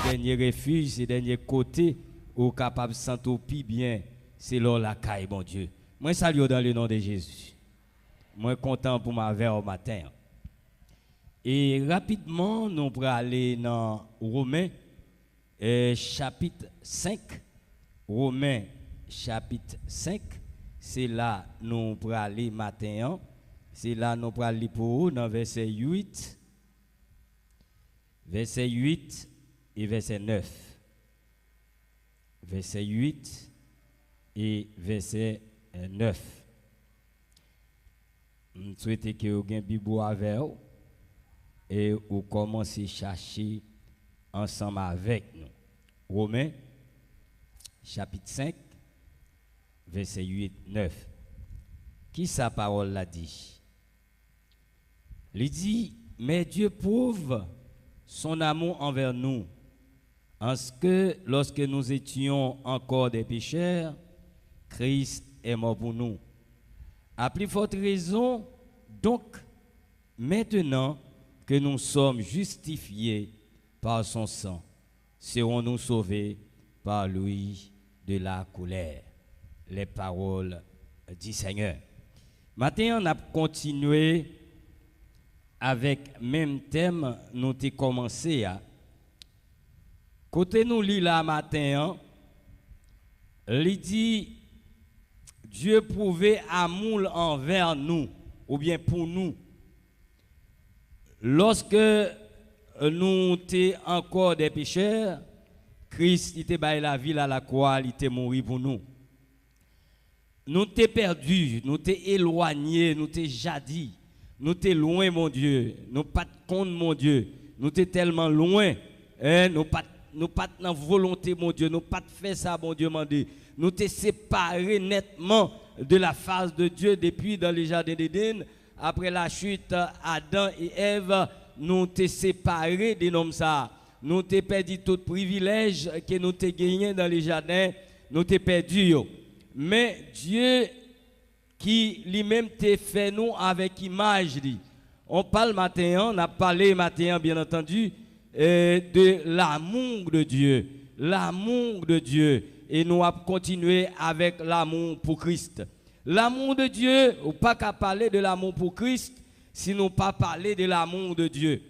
dernier refuge, c'est dernier côté où capable de sentir bien, c'est là la caille, bon Dieu. Moi, salue dans le nom de Jésus. Moi, content pour ma verre au matin. Et rapidement, nous pourrons aller dans Romains, chapitre 5. Romains, chapitre 5. C'est là nous pourrons aller matin. C'est là nous pourrons aller pour vous dans verset 8. Verset 8 et verset 9. Verset 8 et verset 9. Je souhaite que vous ayez une Bible avec vous et vous commencez à chercher ensemble avec nous. Romains, chapitre 5, verset 8, 9. Qui sa parole l'a dit? Il dit, mais Dieu prouve son amour envers nous, en ce que lorsque nous étions encore des pécheurs, Christ est mort pour nous. À plus forte raison, donc, maintenant que nous sommes justifiés par son sang, serons-nous sauvés par lui de la colère. Les paroles du Seigneur. Maintenant, on a continué avec même thème, nous avons commencé à. Côté nous lit là matin, il dit Dieu prouvait amour envers nous, ou bien pour nous. Lorsque nous étions encore des pécheurs, Christ était baillé la vie à la croix, il était mort pour nous. Nous étions perdus, nous étions éloignés, nous étions jadis. Nous étions loin, mon Dieu. Nous pas de compte, mon Dieu. Nous étions tellement loin. Nous pas dans volonté, mon Dieu. Nous pas fait ça, mon Dieu, mon Dieu. Nous étions séparés nettement de la face de Dieu depuis dans le jardin d'Éden. Après la chute, Adam et Ève, nous étions séparés des noms ça. Nous étions perdu tout privilège que nous étions gagné dans le jardin. Nous étions perdus. Mais Dieu qui lui-même t'a fait nous avec image. On parle matin, on a parlé matin bien entendu de l'amour de Dieu. L'amour de Dieu. Et nous allons continuer avec l'amour pour Christ. L'amour de Dieu, ou pas qu'à parler de l'amour pour Christ, sinon pas parler de l'amour de Dieu.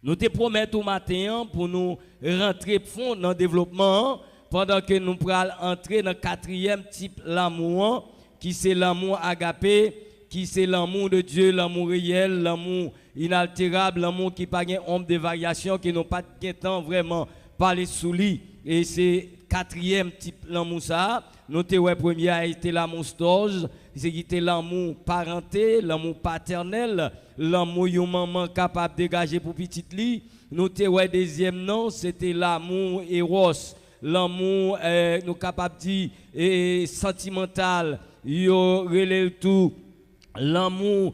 Nous te promettons matin pour nous rentrer fond dans le développement pendant que nous pourrons entrer dans le quatrième type l'amour. Qui c'est l'amour agapé, qui c'est l'amour de Dieu, l'amour réel, l'amour inaltérable, l'amour qui n'a pas ombre de variation, qui n'a pas de temps vraiment parler sous lui. Et c'est quatrième type l'amour ça. Notez ouais premier a été l'amour storge, c'est qui était l'amour parenté, l'amour paternel, l'amour yon maman capable de dégager pour petite li. Notez ouais deuxième nom, c'était l'amour eros, l'amour nous capable de dire sentimental. Yo relève tout l'amour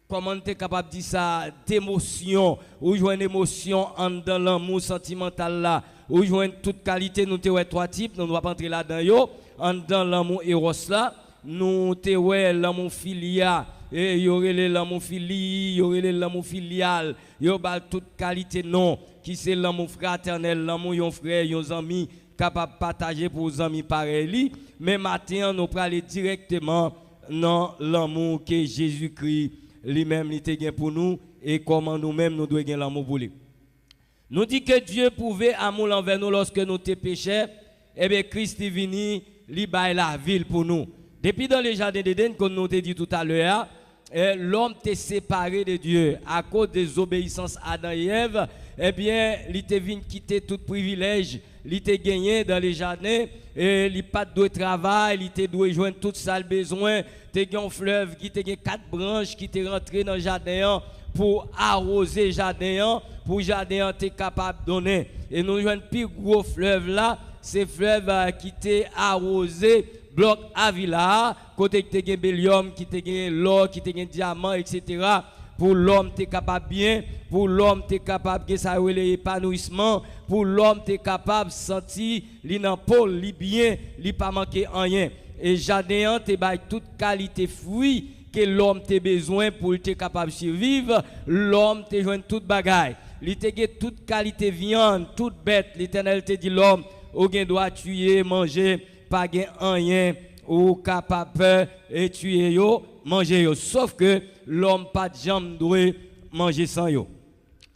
comment tu es capable de dire ça d'émotion ou joindre émotion en dans l'amour sentimental là ou joindre toute qualité nous te trois types nous ne va pas entrer là dedans yo en dans l'amour eros là nous te l'amour filial et yo relève l'amour fili yo relève l'amour filial yo bal toute qualité non qui c'est l'amour fraternel l'amour yon frère yon ami capable de partager pour les amis pareils. Mais maintenant, nous allons aller directement dans l'amour que Jésus-Christ lui-même a gagné pour nous et comment nous-mêmes nous devons gagner l'amour pour lui. Nous dit que Dieu pouvait amour envers nous lorsque nous étions pécheurs. Eh bien, Christ est venu, il baille la ville pour nous. Depuis dans le jardin d'Éden, comme nous avons dit tout à l'heure, l'homme était séparé de Dieu à cause des obéissances Adam et Ève. Eh bien, il était venu quitter tout privilège. Il était gagné dans les jardins, et il n'a pas de travail, il était doué joindre tout ça le besoin. Il était un fleuve qui était 4 branches qui étaient rentrées dans le jardin pour arroser le jardin, pour le jardin était capable de donner. Et nous jouons un plus gros fleuve là, c'est fleuve qui était arrosé, bloc Avila, côté qui était bélium, qui était l'or, qui était diamant, etc. Pour l'homme, tu es capable bien. Pour l'homme, tu es capable de ça l'épanouissement. Pour l'homme, tu es capable de sentir l'inempole, li bien, li pas manquer rien. Et jardin, tu as toute qualité fruit que l'homme a besoin pour être capable de survivre. L'homme, tu joint toute bagaille. il te gagné toute qualité viande, toute bête. L'Éternel te dit l'homme, ou gen doit tuer, manger, pas gen rien, ou capable et tuer yo, manger yo. Sauf que l'homme pas de jambe doit manger sans yo.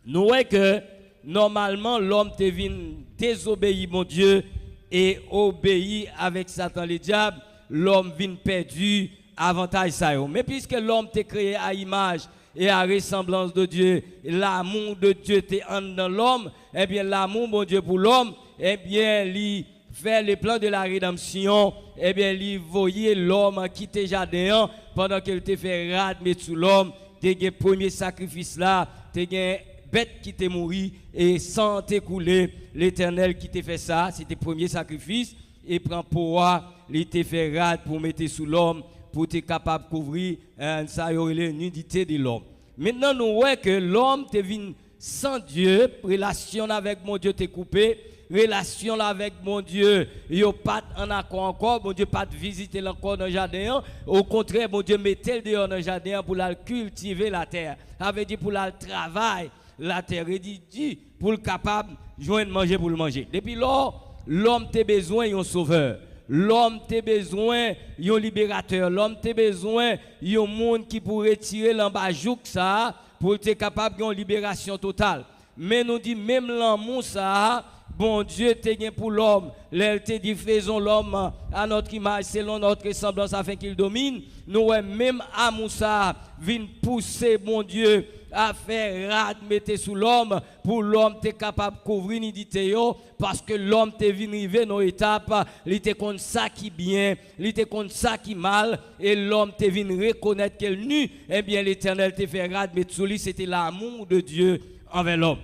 Nous voyons que normalement l'homme te vient désobéir mon Dieu et obéir avec Satan le diable, l'homme vient perdu avantage ça yo. Mais puisque l'homme t'est créé à image et à ressemblance de Dieu, l'amour de Dieu t'est en dans l'homme, eh bien l'amour mon Dieu pour l'homme, eh bien lui fait le plan de la rédemption, eh bien lui voyait l'homme quitter jardin pendant qu'il te fait rad mettre sous l'homme, t'es le premier sacrifice là, t'es bête qui t'est mouru et sans t'écouler, l'Éternel qui t'a fait ça, c'était le premier sacrifice et prend pouvoir, il t'a fait rad pour mettre sous l'homme pour être capable de couvrir ça y aurait la nudité de l'homme. Maintenant nous voyons que l'homme te vient sans Dieu, relation avec mon Dieu t'est coupé, relation avec mon Dieu, il pas en accord encore, mon Dieu pas visiter encore dans le jardin, au contraire mon Dieu mettez le dehors dans le jardin pour la cultiver la terre, avait dit pour la travail la terre, il dit pour le capable joindre manger pour le manger. Depuis lors, l'homme a besoin d'un sauveur. L'homme a besoin d'un libérateur. L'homme a besoin d'un monde qui pourrait tirer l'embajouk ça pour être capable d'une libération totale. Mais nous dit même l'amour ça, bon Dieu t'a gagné pour l'homme. L'elle te dit faisons l'homme à notre image selon notre ressemblance afin qu'il domine. Nous même amour ça vient pousser mon Dieu à faire rad mettre sous l'homme pour l'homme t'es capable de couvrir nudité parce que l'homme t'est venu arriver dans étape il était contre ça qui bien il était contre ça qui mal et l'homme t'est venu reconnaître qu'elle nu eh bien l'Éternel t'est fait rad mettre sous lui c'était l'amour de Dieu envers l'homme.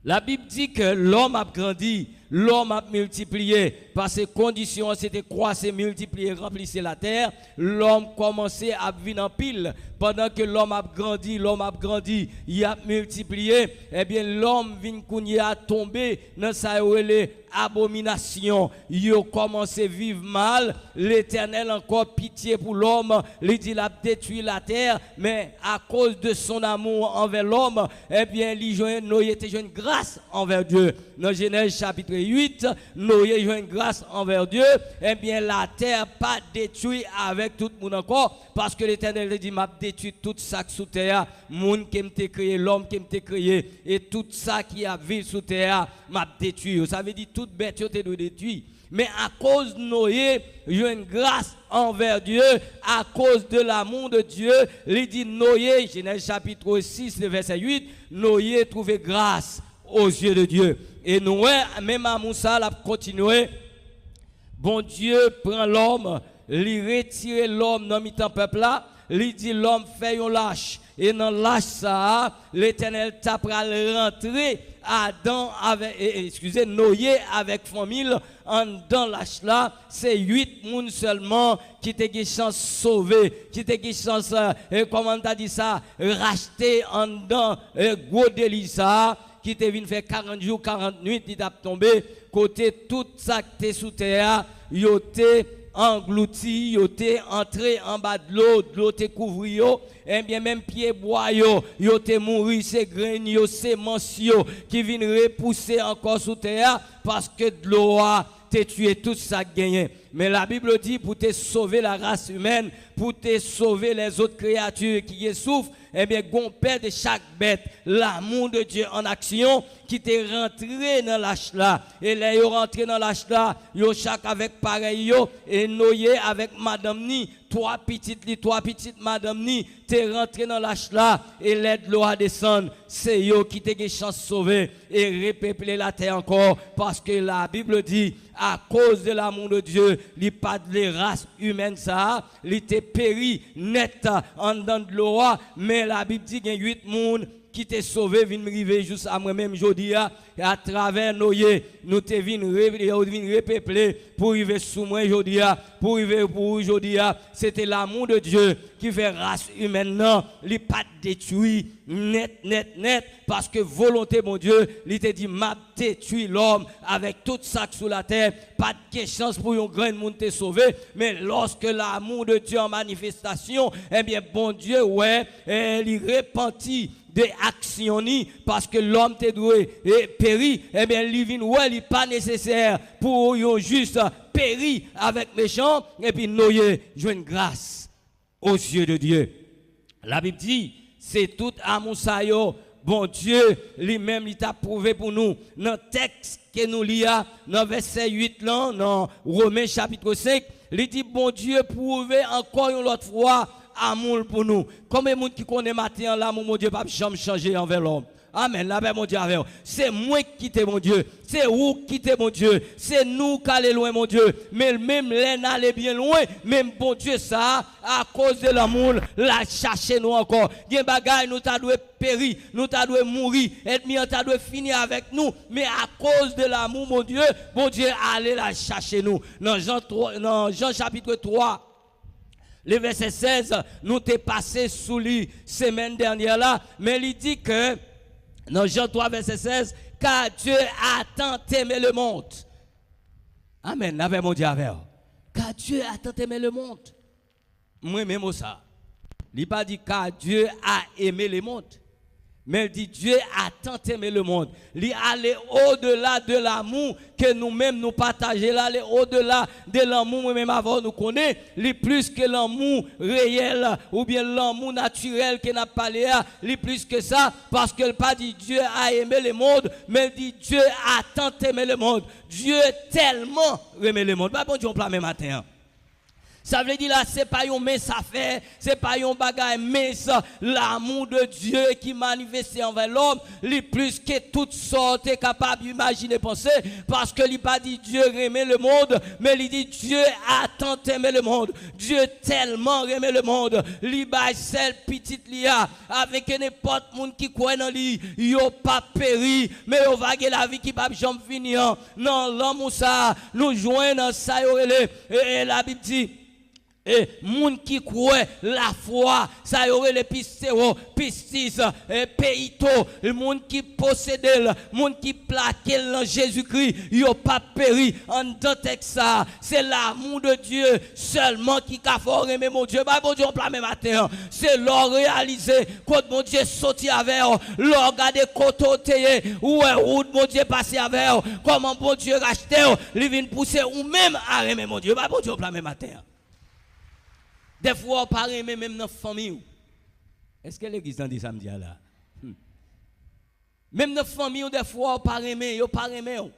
La Bible dit que l'homme a grandi, l'homme a multiplié, parce que conditions c'était croître, multiplier, remplir la terre, l'homme commençait à vivre en pile. Pendant que l'homme a grandi, il a multiplié, eh bien l'homme vient à tomber dans sa abomination. Il a commencé à vivre mal, l'Éternel encore pitié pour l'homme, il dit il a détruit la terre, mais à cause de son amour envers l'homme, eh bien Noé était une grâce envers Dieu. Dans Genèse chapitre 8, Noé a une grâce envers Dieu, eh bien la terre pas détruite avec tout le monde encore, parce que l'Éternel dit m'a détruit tout ça sous terre, monde qui m'a créé, l'homme qui m'a créé, et tout ça qui a vécu sous terre m'a détruit. Ça veut dire toute bête qui doit détruire. Mais à cause de Noé, il y a une grâce envers Dieu, à cause de l'amour de Dieu, il dit Noé, Genèse chapitre 6, verset 8, Noé trouvé grâce aux yeux de Dieu. Et Noé, même à Moussa, a continué. Bon Dieu prend l'homme, il retire l'homme dans le peuple là, il dit l'homme fait un lâche. Et dans lâche ça, l'Éternel tapera rentrer Adam avec, Noé avec famille en dans lâche là, c'est 8 personnes seulement qui te une chance sauver, qui te une chance, comment t'as dit ça, racheter en dans gros délit ça, qui te vient faire 40 jours, 40 nuits, il t'a tombé, côté tout ça qui est sous terre, yo te englouti, yo te entré en bas de l'eau te couvri yo, et bien même pied bois yo te mouri, c'est graines yo, c'est mansio qui viennent repousser encore sous terre parce que de l'eau a te tué tout ça gagné. Mais la Bible dit pour te sauver la race humaine, pour te sauver les autres créatures qui souffrent, eh bien, gon père de chaque bête, l'amour de Dieu en action, qui t'est rentré dans l'âge là. Et là, yo rentré dans l'âge là, yo chaque avec pareil yo, et Noé avec madame ni, trois petites madame ni, t'es rentré dans l'âge là, et l'aide l'eau à descendre. C'est yo qui t'es chance sauver et repeupler la terre encore, parce que la Bible dit, à cause de l'amour de Dieu, il pas de les races humaines ça, il était péri net en dedans de l'eau, mais la Bible dit qu'il y a 8 personnes qui t'est sauvé, vient arriver juste à moi-même aujourd'hui, à travers Noé, nous te vinn repeupler pour arriver sous moi aujourd'hui, pour arriver pour aujourd'hui, c'était l'amour de Dieu qui fait race humaine, non, il pas détruit net, parce que volonté mon Dieu, il te dit m'a détruit l'homme avec tout ça sous la terre, pas de chance pour un grand monde te sauver, mais lorsque l'amour de Dieu en manifestation, eh bien bon Dieu, ouais, il repentit des actions parce que l'homme te doué et péri, eh bien, il n'est pas nécessaire pour yon juste péri avec méchant et puis nous jouer une grâce aux yeux de Dieu. La Bible dit, c'est tout amour ça yo, bon Dieu lui-même il t'a prouvé pour nous dans le texte que nous lisons dans verset 8 là, dans Romains chapitre 5, il dit bon Dieu prouvé encore une autre fois amour pour nous. Combien de monde qui connaît matin là mon Dieu pas jamais changer envers l'homme. Amen. La paix, mon Dieu, avec vous. C'est moi qui t'ai, mon Dieu. C'est vous qui t'ai, mon Dieu. C'est nous qui allons loin, mon Dieu. Mais même les n'allez bien loin, même bon Dieu, ça, à cause de l'amour, la chercher nous encore. Il y a des bagailles, nous t'as dû périr, nous t'as dû mourir, et nous t'as dû finir avec nous. Mais à cause de l'amour, mon Dieu, allez la chercher nous. Dans Jean chapitre 3. Le verset 16, nous t'es passé sous lui semaine dernière là, mais il dit que dans Jean 3, verset 16, car Dieu a tant aimé le monde. Amen. Avec mon Dieu avec. Car Dieu a tant aimé le monde. Moi-même, ça. Il n'a pas dit car Dieu a aimé le monde. Mais il dit Dieu a tant aimé le monde. Il allait au-delà de l'amour que nous-mêmes nous partageons là, aller au-delà de l'amour nous-mêmes avant nous connaît, il plus que l'amour réel ou bien l'amour naturel que n'a parlé là, il plus que ça parce que pas dit Dieu a aimé le monde, mais il dit Dieu a tant aimé le monde. Dieu tellement aimé le monde. Pas bon Dieu on plein même matin. Ça veut dire là, c'est pas un mince affaire, c'est pas un bagage mince. L'amour de Dieu qui manifeste envers l'homme, il plus que toutes sortes est capable d'imaginer, penser, parce que il pas dit Dieu aimait le monde, mais il dit Dieu a tant aimé le monde. Dieu tellement aimé le monde, il baille celle petite lia, avec n'importe monde qui croit dans lui, yo pas péri, mais yo va gagner la vie qui pas jamais finir. Non, l'homme ou ça, nous joignons dans ça, et la Bible dit, et moun qui croit la foi, ça y aurait les pistéro, pistis, péito, le monde qui possède, le monde qui plaque dans Jésus-Christ, yo pas péri en dans ça. C'est l'amour de Dieu seulement qui a fort aimer mon Dieu. Bah bon Dieu on plein même matin. C'est l'or réalisé quand mon Dieu sorti avec, l'or garder côté ou mon Dieu passé avec, comment bon Dieu racheter, il vient pousser ou même à aimer mon Dieu. Bah bon Dieu on plein même matin. Des fois, on parle même dans la famille. Est-ce que l'église dit samedi là? Même dans la famille, des fois, on parle même, on parle même.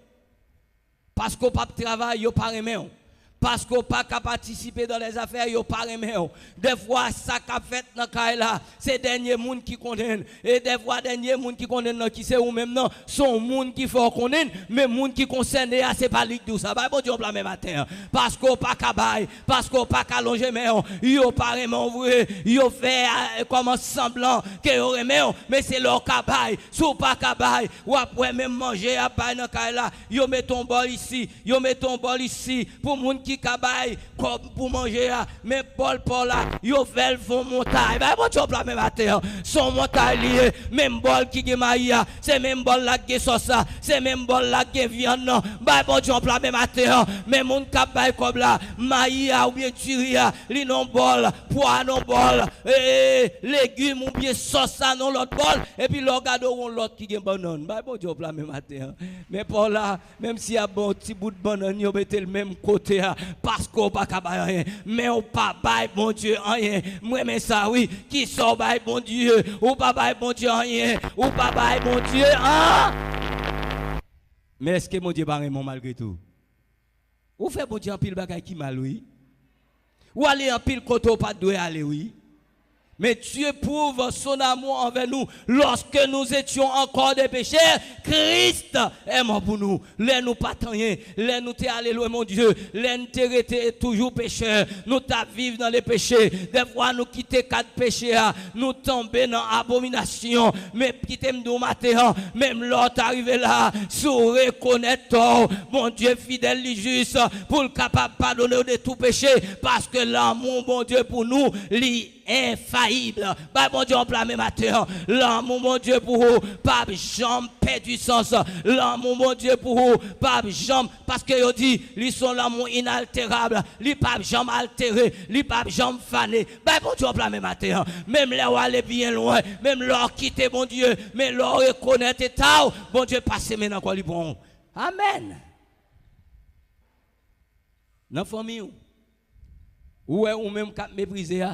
Parce qu'on pas travail, on parle même. Parce qu'on pas participer dans les affaires, yo pas aimer. Des fois ça qu'a fait dans là, c'est dernier monde qui condamne et des fois dernier monde qui condamne qui c'est ou même non, son monde qui faut condamne, mais monde qui concerne c'est pas lui tout ça. Bah bon Dieu on même matin. Parce qu'on pas cabaye, parce qu'on pas allonger mais yo pas vraiment vrai, yo fait comme semblant que yo remet mais c'est leur cabaye, sous pas cabaye ou après même manger à pas dans là, yo met ton bol ici, yo met ton bol ici pour monde qui cabaye comme pour manger mais Paul là yo fait font montagne bah bon tu plat même matin son montagne lié même bol qui maï c'est même bol là qui sauce c'est même bol là qui viande bah bon tu plat même matin mais mon cabaye comme là maï ou bien turia li non bol pois non bol légumes ou bien sauce non l'autre bol et puis regarderont l'autre qui gagne banane bah bon tu plat même matin mais Paul là même s'il y a bon petit bout de banane yo mettez le même côté parce qu'on pas capable rien mais on pas bail bon Dieu rien moi mais ça oui qui sort bail bon Dieu ou pas bail bon Dieu rien ou pas bail bon Dieu mais est-ce que mon Dieu pas mon malgré tout ou fait bon Dieu en pile bagaille qui mal oui ou aller en pile côté pas doit aller oui. Mais Dieu prouve son amour envers nous. Lorsque nous étions encore des pécheurs, Christ est mort pour nous. Les nous pas rien. Les nous t'es allé loin, mon Dieu. Les nous t'es toujours pécheurs. Nous t'as vivre dans les péchés. Des fois, nous quitter quatre péchés. Nous tomber dans l'abomination. Mais quitter nous matin. Même l'autre arrivé là. Sous reconnaître. Mon Dieu fidèle et juste. Pour le capable de pardonner de tout péché. Parce que l'amour, mon Dieu, pour nous, infaillible. Bah, bon Dieu, on blâme matin. L'amour, mon Dieu, pour vous, pas jamais perdu sens. L'amour, mon Dieu, pour vous, pas jamais, parce que vous dit, ils sont l'amour inaltérable, ils pas jamais altéré, ils pas jamais fané. Bah, bon Dieu, on blâme matin. Même là où aller bien loin, même là quitter, mon Dieu, mais là reconnaître et tout, bon Dieu, passez maintenant quoi, bon. Amen. Dans la famille, ou même quand mépriser,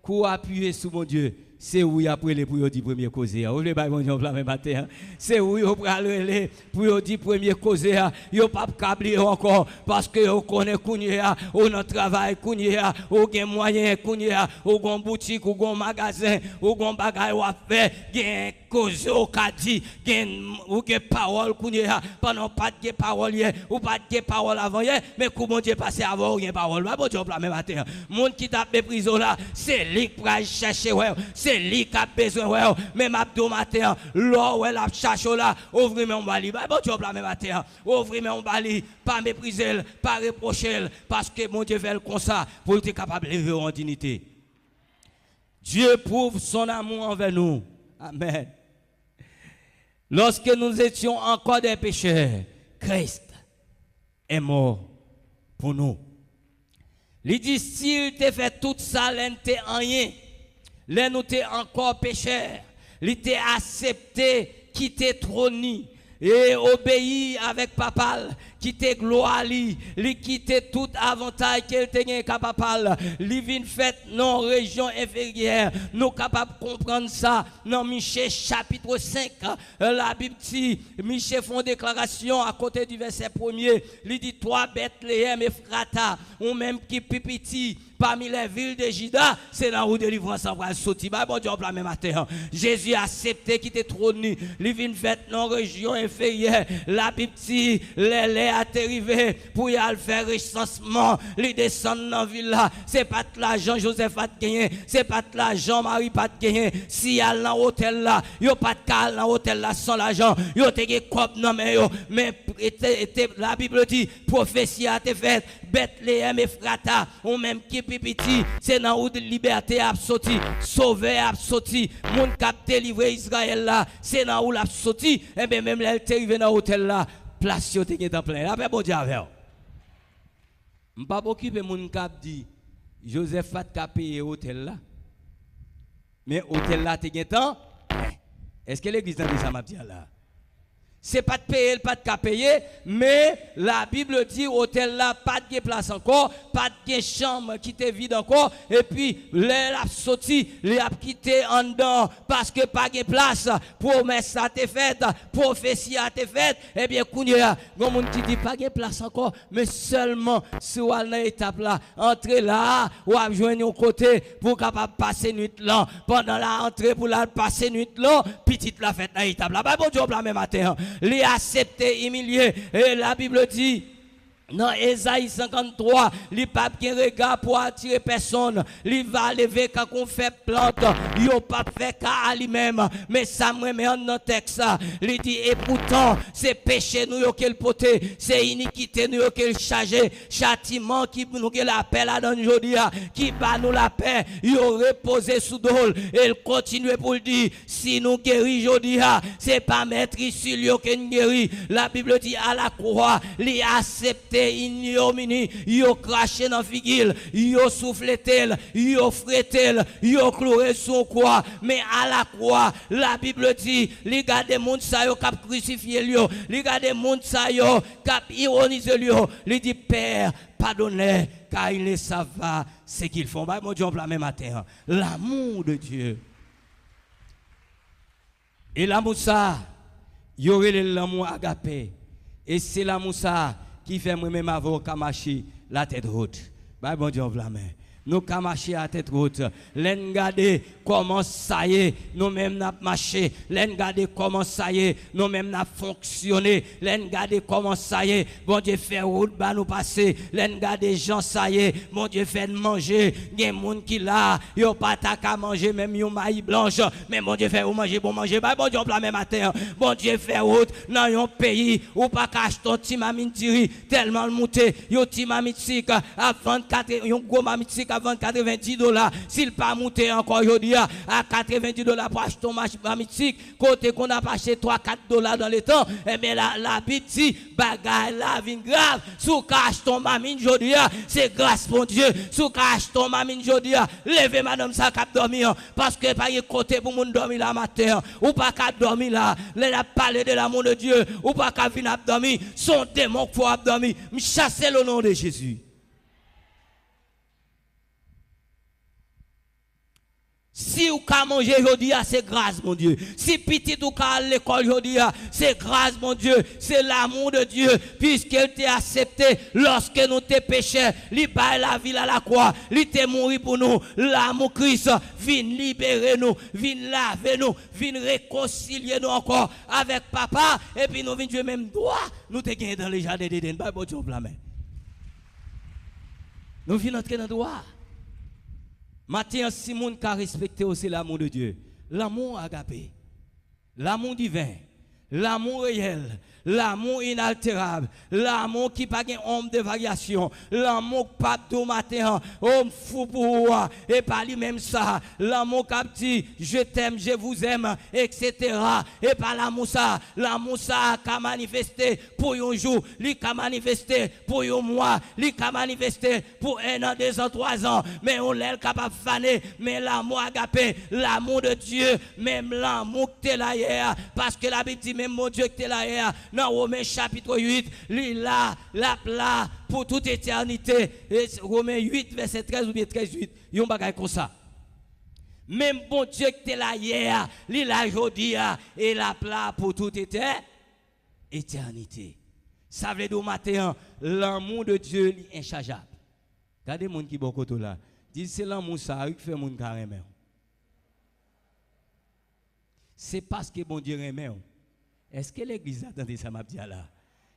qu'on appuyer sur mon Dieu, c'est où il a pris les pour dire premier causer. Ou le bail mon Dieu la même matin. C'est où il a les pour dire premier causer. Il pas câbler encore parce que on connaît kounya, on a travail kounya, on gain moyen kounya, on gon boutique, on gon magasin, on gon bagay ou faire, gain cause au kadi, gain ou gain parole kounya, pendant pas de parole hier, ou pas de parole avant hier, mais comment Dieu passer avant rien parole. Bon Dieu la même matin. Monde qui tape prison là, c'est lui qui va chercher ouais. C'est lui qui a besoin, ouais. Même abdo matin, là où elle a cherché là, ouvrez mon bali. Bon Dieu, la même matin, ouvrez mon bali, pas mépriser, pas reprocher, parce que mon Dieu fait comme ça, pour être capable de vivre en dignité. Dieu prouve son amour envers nous. Amen. Lorsque nous étions encore des pécheurs, Christ est mort pour nous. Il dit, s'il t'a fait tout ça, il n'était rien. Là, nous t'es encore pécheurs. Il t'est accepté, qui t'est trôné et obéi avec papa, qui t'est gloire, il quitte tout avantage qu'elle tenait capable. Il vient fait non région inférieure. Nous capables de comprendre ça dans Michée chapitre 5. La Bible dit, Michée font déclaration à côté du verset 1er. Il dit, toi Bethléem et Frata, ou même qui pipiti, parmi les villes de Juda, c'est là où délivrance va sortir. Bon Dieu, la même matin. Jésus a accepté qui était trôné. Il vient fait dans région inférieure. La Bible dit, les a arrivé pour y aller faire recensement. Il descend dans la ville là. C'est pas de l'argent Joseph a gagné. C'est pas de l'argent Marie pas gagné. Si y a dans l'hôtel là, il n'y a pas de cal dans l'hôtel là sans l'argent. Il y a des copes dans mais la Bible dit, prophétie a été faite. Bethléem et Frata, ou même qui petit, c'est dans où de liberté a sorti, sauvé a sorti, mon cap délivré Israël là, c'est dans où l'a sorti, et bien même là, elle est arrivé dans l'hôtel là, place yo te en plein. Après bon Dieu avec. M'pas occuper mon cap dit Joseph a payé l'hôtel là. Mais l'hôtel là te gen temps. Est-ce que l'église dans ça m'a dit là? C'est pas de payer, pas de payer, mais la Bible dit hôtel là pas de place encore, pas de chambre qui était vide encore, et puis les a sorti, les a quitté en dedans parce que pas de place, promesse a été faite, prophétie a été faite, et bien kounya, gon monde qui dit pas de place encore, mais seulement si on dans étape là, entrer là, ou à joindre un côté pour capable passer nuit là, pendant la entrée pour la passer nuit là, petite la fête dans étape là, bon Dieu la même matin. Les accepter, humilier. Et la Bible dit, dans Ésaïe 53, les papes qui regardent pour attirer personne, il va lever quand on fait plante, il n'a pas fait qu'à lui-même, mais ça me met dans le texte, il dit, et pourtant, c'est péché nous qu'elle poté, c'est iniquité nous qu'elle chargé, châtiment qui nous l'appelle à dans aujourd'hui, qui bat nous la paix, il reposé sous dol, et il continue pour le dire, si nous guéris aujourd'hui, c'est pas mettre sur lui que nous guérit, la Bible dit à la croix, il accepté ignominie, yo craché dans figil, yo soufflé tel, yo frétel, yo cloué son croix, mais à la croix, la Bible dit, les gars des monde ça yo cap crucifié lui, les gars des monde ça yo cap ironiser lui, lui dit Père, pardonnez car ils ne savent pas ce qu'ils font. Bah mon Dieu la même matin, l'amour de Dieu. Et l'amour ça, y aurait l'amour agapé. Et c'est l'amour ça qui fait moi-même avoir qu'à marcher la tête haute. Bah bon Dieu la main. Nous qu'à marcher à tête haute. L'en garder comment ça y est, nous-mêmes n'a marché. L'en garder comment ça y est, nous-mêmes n'a fonctionné. L'en garder comment ça y est, bon Dieu fait route bah nous passer. L'en garder gens ça y est, bon Dieu fait manger. Gen moun qui là, yo pas ta qu'à manger même yon maïs blanche, mais bon Dieu fait ou manger bon manger. Bah bon Dieu la même matin. Bon Dieu fait route dans yon pays ou pas cache ton petit mamine tiri tellement monté, yo petit mamine sik à 24 yon gros mamine sik à vendre $90, s'il pas monté encore aujourd'hui à $90 pour acheter ton machine mythique, côté qu'on a acheté $3-4 dans le temps, et bien la petit bagaille la vie grave, sous cache ton mamine aujourd'hui, c'est grâce pour Dieu, sous cache ton mamine aujourd'hui, levez madame ça cap dormir, parce que pas y côté pour moun dormir la matin, ou pas qu'à dormir là, les parler de l'amour de Dieu, ou pas qu'à venir dormir, son démon qu'il faut dormir, me chasser le nom de Jésus. Si vous pouvez manger aujourd'hui, c'est grâce, mon Dieu. Si petit ou à l'école aujourd'hui, c'est grâce, mon Dieu. C'est l'amour de Dieu, puisqu'il t'a accepté lorsque nous t'es péchés. Il baille la vie à la croix. Il t'est mort pour nous. L'amour Christ vient libérer nous, vient laver nous, vient réconcilier nous encore avec papa. Et puis nous venons même droit. Nous t'es gagné dans les jardins d'Éden. Nous venons entrer dans le droit. Maintenant, si moun ka respecté aussi l'amour de Dieu, l'amour agapé, l'amour divin, l'amour réel, l'amour inaltérable, l'amour qui pas ombre de variation, l'amour pas de matin, homme fou pour moi, et pas lui même ça, l'amour qui dit je t'aime, je vous aime, etc. Et pas l'amour ça qu'a manifesté pour un jour, lui qu'a manifesté pour un mois, lui qu'a manifesté pour 1 an, 2 ans, 3 ans, mais on l'est capable de faner, mais l'amour agapé, l'amour de Dieu, même l'amour que t'es là hier, parce que la Bible dit même mon Dieu que t'es là hier, dans Romains chapitre 8, il là pour toute éternité. Et Romains 8, verset 13 ou bien 13, 8. Il y a un bagage comme ça. Même bon Dieu qui était là hier, il là aujourd'hui, et la plat pour toute éternité. Ça veut dire au matin, l'amour de Dieu est inchangeable. Regardez les gens qui sont beaucoup là. Dis c'est l'amour ça qui fait mon carrément. C'est parce que bon Dieu aime. Est-ce que l'église attendait ça m'a dit là?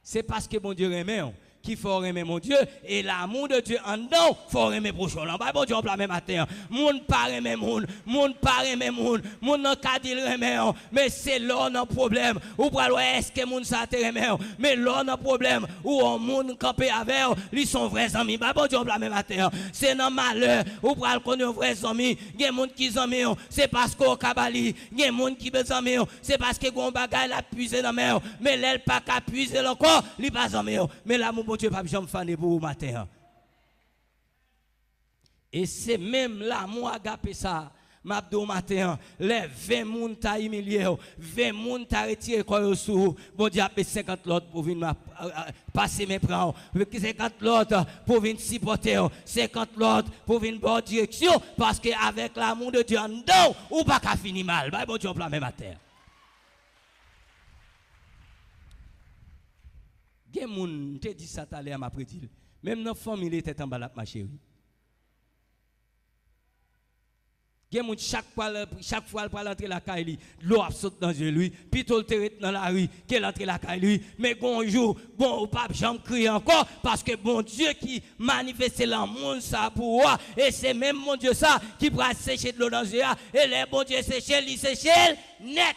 C'est parce que bon Dieu aime qu'il faut aimer mon Dieu et l'amour de Dieu en dedans, faut aimer prochain. Là, bon Dieu on plein même matin. Moun pas aimer moun nan ka dire aimer, mais c'est là un problème. Ou pour est-ce que moun ça te aimer, mais là un problème où on moun camper avec, ils sont vrais amis. Bon Dieu on plein même matin. C'est dans malheur ou pour connaître vrais amis, gen moun qui amis, c'est parce qu'on kabali, gen moun qui bez amis, c'est parce que gon bagay la puiser dans mer, mais l'elle pas ka puiser encore, li pas amis. Mais l'amour Dieu pas jamais fané pour matin. Et c'est même l'amour agapé ça. M'abdou matin, les 20 moun ta humilié, 20 moun ta retiré quoi sous. Bon Dieu a 50 l'autre pour venir passer mes prends. 50 l'autre pour venir supporter, 50 l'autre pour venir bonne direction parce que avec l'amour de Dieu en dedans, ou pas qu'à finir mal. Bah bon Dieu plan même matin. Gen moun te dit ça t'aller à ma prédile. Même notre famille était en bas ma chérie. Gen moun chaque fois pour entrer la caille, l'eau saute dans lui, puis tout le dans la rue, qu'elle entre la caille, mais bonjour, bon pas jamais crier encore parce que bon Dieu qui manifeste l'amour ça pour moi et c'est même mon Dieu ça qui va sécher de l'eau dans yeux et les bon Dieu sécher, il sécher net.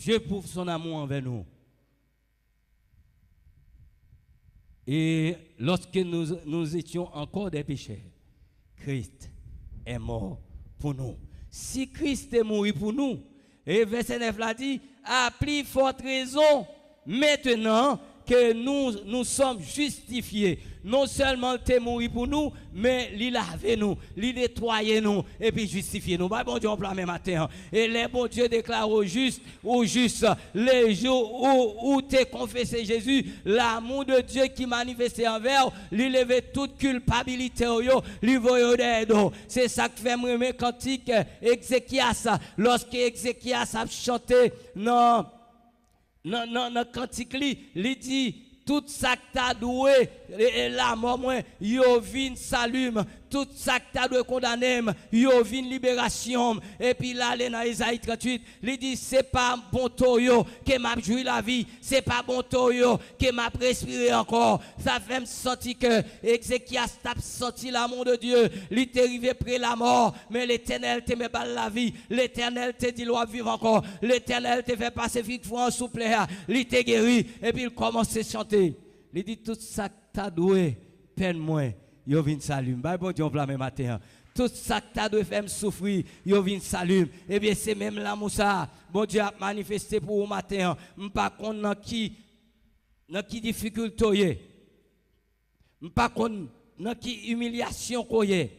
Dieu prouve son amour envers nous. Et lorsque nous étions encore des pécheurs, Christ est mort pour nous. Si Christ est mort pour nous, et verset 9 l'a dit, à plus forte raison, maintenant que nous sommes justifiés. Non seulement il est mort pour nous, mais il a lavé nous, il a nettoyé nous, et puis justifié nous. Bon Dieu, on plein même matin. Et les bon Dieu déclare au juste, les jours où tu as confessé Jésus, l'amour de Dieu qui manifestait envers, lui lever toute culpabilité, lui voyait d'aide. C'est ça que fait me cantique Ézéchias, lorsque Ézéchias a chanté, non, cantique, il dit, tout ça que tu as doué, et la mort, yo vin s'allume, tout ça que tu as doué condamné, yo vin libération. Et puis là, dans Isaïe 38, il dit, c'est pas bon toyo que m'a joué la vie, c'est pas bon toyo que m'a respiré encore. Ça fait me sentir que Ézéchias t'a senti l'amour de Dieu, il t'est arrivé près la mort, mais l'Éternel te met balle la vie, l'Éternel te dit, l'on vivre encore, l'Éternel te fait passer vite fois en souple, il t'a guéri, et puis il commence à chanter. Il dit tout ça que t'as doué, peine moins, yo vinn s'allume. Bah bon Dieu on même matin. Tout ça que t'as doué faire me souffrir, yo vinn s'allume. Eh bien c'est même l'amour ça. Bon Dieu a manifesté pour vous matin. M'pas qu'on dans qui difficulté. M'pas qu'on dans qui humiliation koye.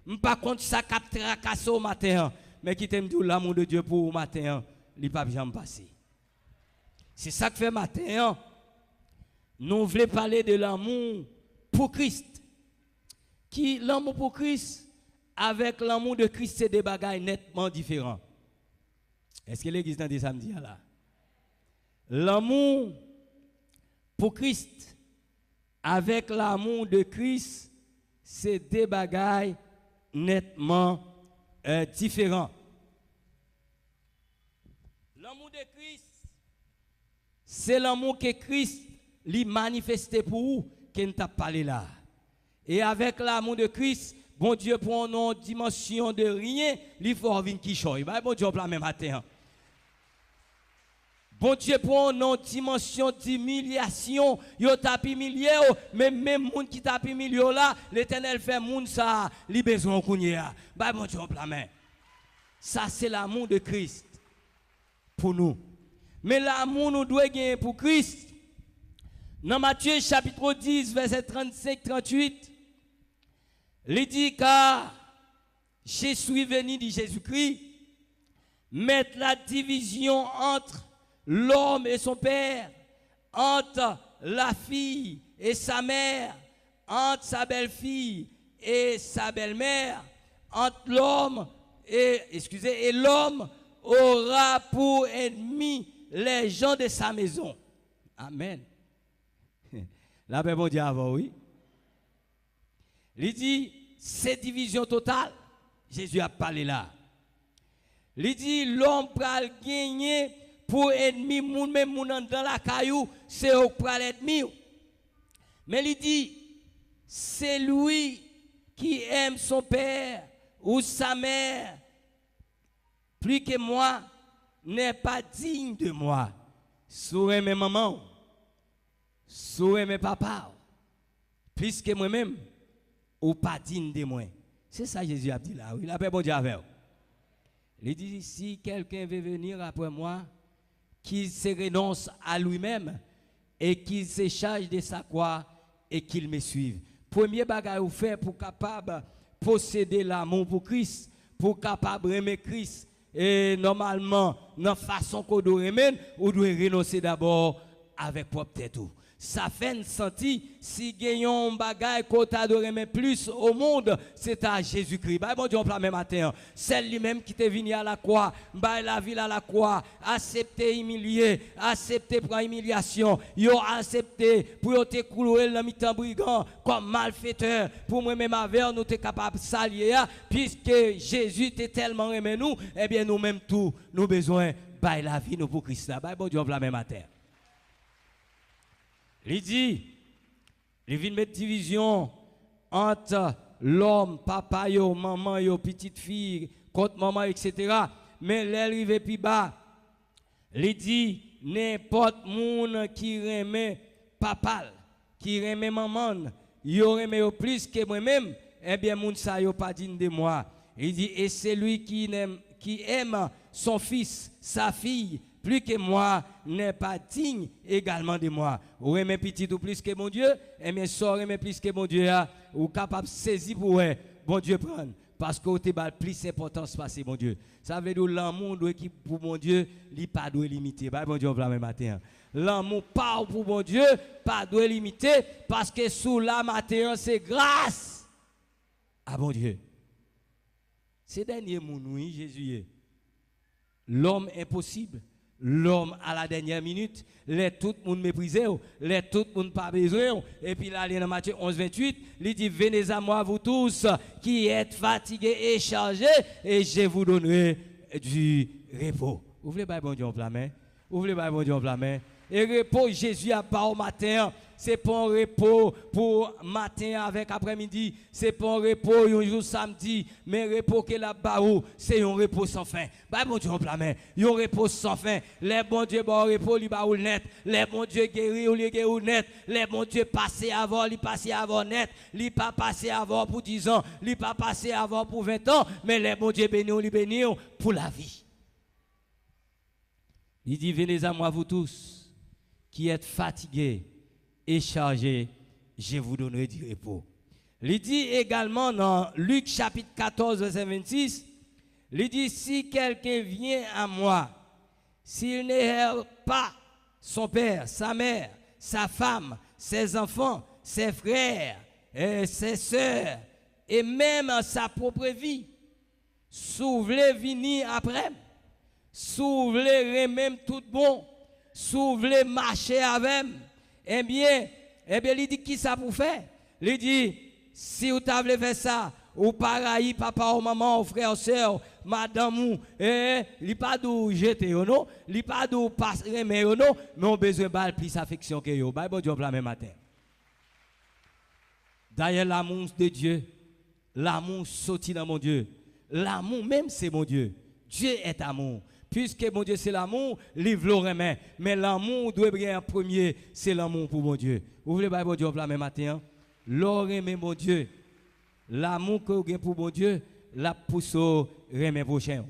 M'pas qu'on ça cap tracasse au matin. Mais qui t'aime dire l'amour de Dieu pour vous matin, il pas jamais passer. C'est ça que fait matin. Nous voulons parler de l'amour pour Christ. Qui l'amour pour Christ avec l'amour de Christ, c'est des bagages nettement différents. Est-ce que l'église dans des samedis là? L'amour pour Christ avec l'amour de Christ, c'est des bagages nettement différents. L'amour de Christ, c'est l'amour que Christ lui manifesté pour vous, qu'on t'a parlé là. Et avec l'amour de Christ, bon Dieu, pour une dimension de rien, il faut venir qui choye. Bon Dieu, on même matin. Bon Dieu, pour une dimension d'humiliation, yo tape humilié, mais même moun qui tape humilié là, l'Éternel fait moun ça, li besoin kounya. Bon Dieu, on même. Ça c'est l'amour de Christ pour nous. Mais l'amour nous doit gagner pour Christ. Dans Matthieu chapitre 10, verset 35-38, il dit car je suis venu, dit Jésus-Christ, mettre la division entre l'homme et son père, entre la fille et sa mère, entre sa belle-fille et sa belle-mère, entre l'homme et l'homme aura pour ennemi les gens de sa maison. Amen. La paix bon Dieu avant, oui. Il dit, c'est division totale. Jésus a parlé là. Il dit, l'homme pral gagner pour ennemi, moun même moun dans la caillou, c'est au pral ennemi. Mais il dit, c'est lui qui aime son père ou sa mère plus que moi, n'est pas digne de moi. Souhait mes mamans, souhait mes papas, puisque moi-même, ou pas digne de moi. C'est ça Jésus a dit là. Il a fait bon Dieu avec vous. Il dit, si quelqu'un veut venir après moi, qu'il se renonce à lui-même et qu'il se charge de sa croix et qu'il me suive. Premier bagage ou faire pour capable posséder l'amour pour Christ, pour capable aimer Christ. Et normalement, dans la façon qu'on doit aimer, on doit renoncer d'abord avec propre tête. Ça fait sentir si gagnons un bagage qu'on doit aimer plus au monde, c'est à Jésus-Christ. Bah bon Dieu, on parle même matin. Celle lui-même qui t'est venu à la croix, bah la ville à la croix, accepter humilier, accepter prendre humiliation, yo accepter pour te couler dans mi-temps brigand comme malfaiteur. Pour moi-même avec nous t'es capable de s'allier puisque Jésus t'est tellement aimé nous, eh bien nous-mêmes tout, nous besoin bah la vie nous pour Christ. Bah bon Dieu, on parle même matin. Il dit, il vient mettre division entre l'homme, papa, yo, maman, yo, petite fille, contre maman, etc. Mais l'arrivée plus bas, il dit, n'importe monde qui remet papa, qui remet maman, yo remet yo plus que moi-même, eh bien, moun sa yo pas digne de moi. Il dit, et c'est lui qui aime son fils, sa fille, plus que moi, n'est pas digne également de moi. Ou aimez petit ou plus que mon Dieu, et bien sort aimez plus que mon Dieu, ou capable de saisir pour bon Dieu prendre. Parce que vous avez plus d'importance passer mon Dieu. Ça veut dire l'amour qui pour mon Dieu, il pas doit limiter. Bon Dieu, on va matin. L'amour pas pour mon Dieu, pas doit limiter, parce que sous la matin, c'est grâce à bon Dieu. C'est dernier mon oui, Jésus. L'homme impossible. L'homme à la dernière minute, les tout le monde méprisé, les tout le monde pas besoin. Et puis là, dans Matthieu 11, 28, il dit, venez à moi, vous tous qui êtes fatigués et chargés, et je vous donnerai du repos. Ouvrez le bon Dieu en plein main. Ouvrez le bon Dieu en plein main. Et repos, Jésus a pas au matin, c'est pas un repos pour matin avec après-midi, c'est pas un repos un jour samedi, mais repos que la baou, c'est un repos sans fin. Bah bon Dieu, la main, un repos sans fin. Les bons Dieu bon repos, li baou net. Les bons Dieu guéri ou li guéri net. Les bons Dieu passé avant, li passé avant net. Li pas passé avant pour 10 ans, li pas passé avant pour 20 ans, mais les bons Dieu béni ou li béni pour la vie. Il dit, venez à moi vous tous, qui êtes fatigués et chargés, je vous donnerai du repos. Il dit également dans Luc chapitre 14, verset 26, il dit, si quelqu'un vient à moi, s'il n'hère pas son père, sa mère, sa femme, ses enfants, ses frères, et ses sœurs, et même sa propre vie, s'ouvre venir après. S'ouvrir même tout bon, s'ouvrir marcher avec, eh bien, il dit qui ça pour faire? Il dit, si vous avez fait ça, ou pareil, papa ou maman, ou frère ou soeur, madame ou, il pas de jeter, non, il pas de passer, mais non, mais on besoin de plus affection que yo. Bon Dieu, la même matin. D'ailleurs, l'amour de Dieu, l'amour sorti dans mon Dieu, l'amour même c'est mon Dieu. Dieu est amour. Puisque mon Dieu c'est l'amour, livre le remet. Mais l'amour doit bien en premier, c'est l'amour pour mon Dieu. Vous voulez bon Dieu la même matin? L'aimer mon Dieu. L'amour que vous avez pour mon Dieu, la pousse au remet prochain.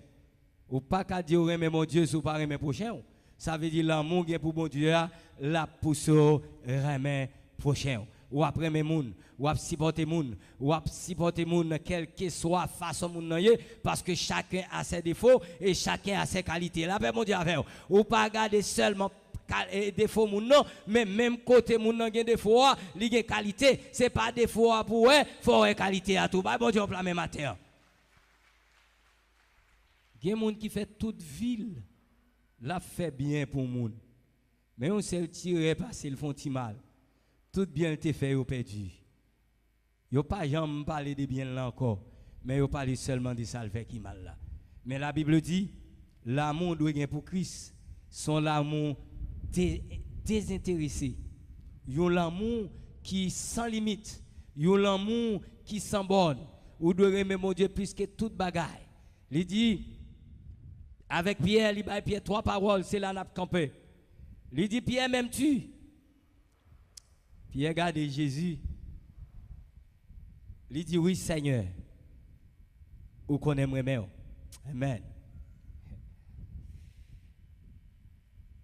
Ou pas qu'à dire remet mon Dieu, si vous pas remet prochain. Ça veut dire l'amour que pour mon Dieu, la pousse au remet prochain. Ou après mes moun, ou ap supporter moun, ou ap supporter moun, quelle que soit façon moun nan yé, parce que chacun a ses défauts et chacun a ses qualités. La paix mon Dieu avec ou pas regarder seulement défaut moun non, mais même côté moun nan gen défaut, li gen qualité, c'est pas défaut pour eux, faut qualité à tout. Bah bon Dieu la même matin. Gen moun qui fait toute ville, la fait bien pour moun. Mais on s'est tiré parce qu'ils font ti mal. Tout bien te fait, vous perdu. Yo pas jamais parlé de bien là encore, mais yo parlé seulement de ça fait qui mal là. Mais la Bible dit, l'amour doit gagner pour Christ, son l'amour désintéressé. Yon l'amour qui sans limite, yon l'amour qui sans borne. Ou doit aimer mon Dieu plus que toute bagaille. Il dit avec Pierre, il a Pierre 3 paroles, c'est là n'a campé. Il dit Pierre m'aimes-tu? Pierre regarde Jésus. Il dit oui Seigneur. Ou qu'on aimerait bien. Amen.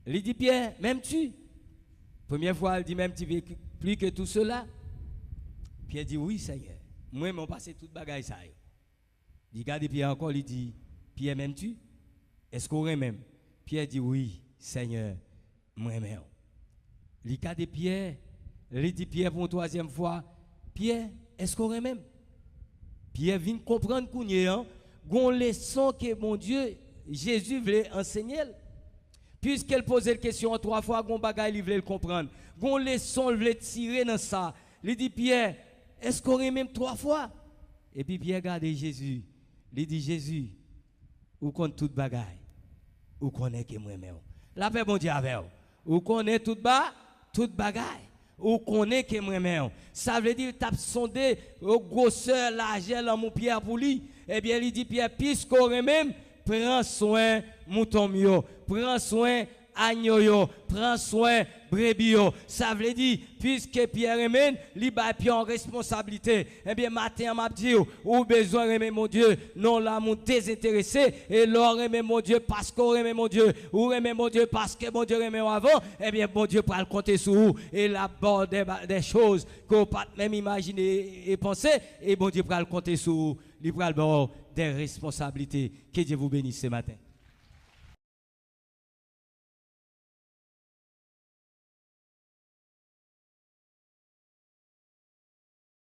Il dit Pierre, m'aimes-tu? Première fois, il dit m'aimes-tu plus que tout cela? Pierre dit oui Seigneur. Moi, m'ont passé toute bagaille ça. Il regarde Pierre encore, il dit Pierre, m'aimes-tu? Est-ce qu'on aime? Pierre dit oui Seigneur, moi même. Il regarde Pierre. Il dit Pierre pour une troisième fois, Pierre, est-ce qu'on aime? Pierre vient comprendre qu'on y a une leçon que mon Dieu, Jésus voulait enseigner. Puisqu'elle posait la question 3 fois, gon bagay il voulait le comprendre. Gon leçon il voulait tirer dans ça. Il dit Pierre, est-ce qu'on aime même 3 fois? Et puis Pierre regarde Jésus. Il dit Jésus, ou connaît toute bagay, ou connaît que moi même. La paix bon Dieu avec vous. Ou connaît toute bagay. Ou connaît que moi-même. Ça veut dire tape sondé au grosseur, l'argent dans mon Pierre pour lui. Eh bien, il dit Pierre, puisqu'on même, prends soin mouton mio, prends soin agneau yo, prends soin brebis yo. Ça veut dire, puisque Pierre remène, il ba Pierre en responsabilité. Eh bien, matin, m'a dit, ou besoin remet mon Dieu, non l'amour désintéressé, et l'or remet mon Dieu parce qu'on remet mon Dieu, ou remet mon Dieu parce que mon Dieu remet avant, eh bien, mon Dieu pourra le compter sur vous, et la bord des choses qu'on ne peut pas même imaginer et penser, et mon Dieu pourra le compter sur vous, il pourra le bord des responsabilités. Que Dieu vous bénisse ce matin.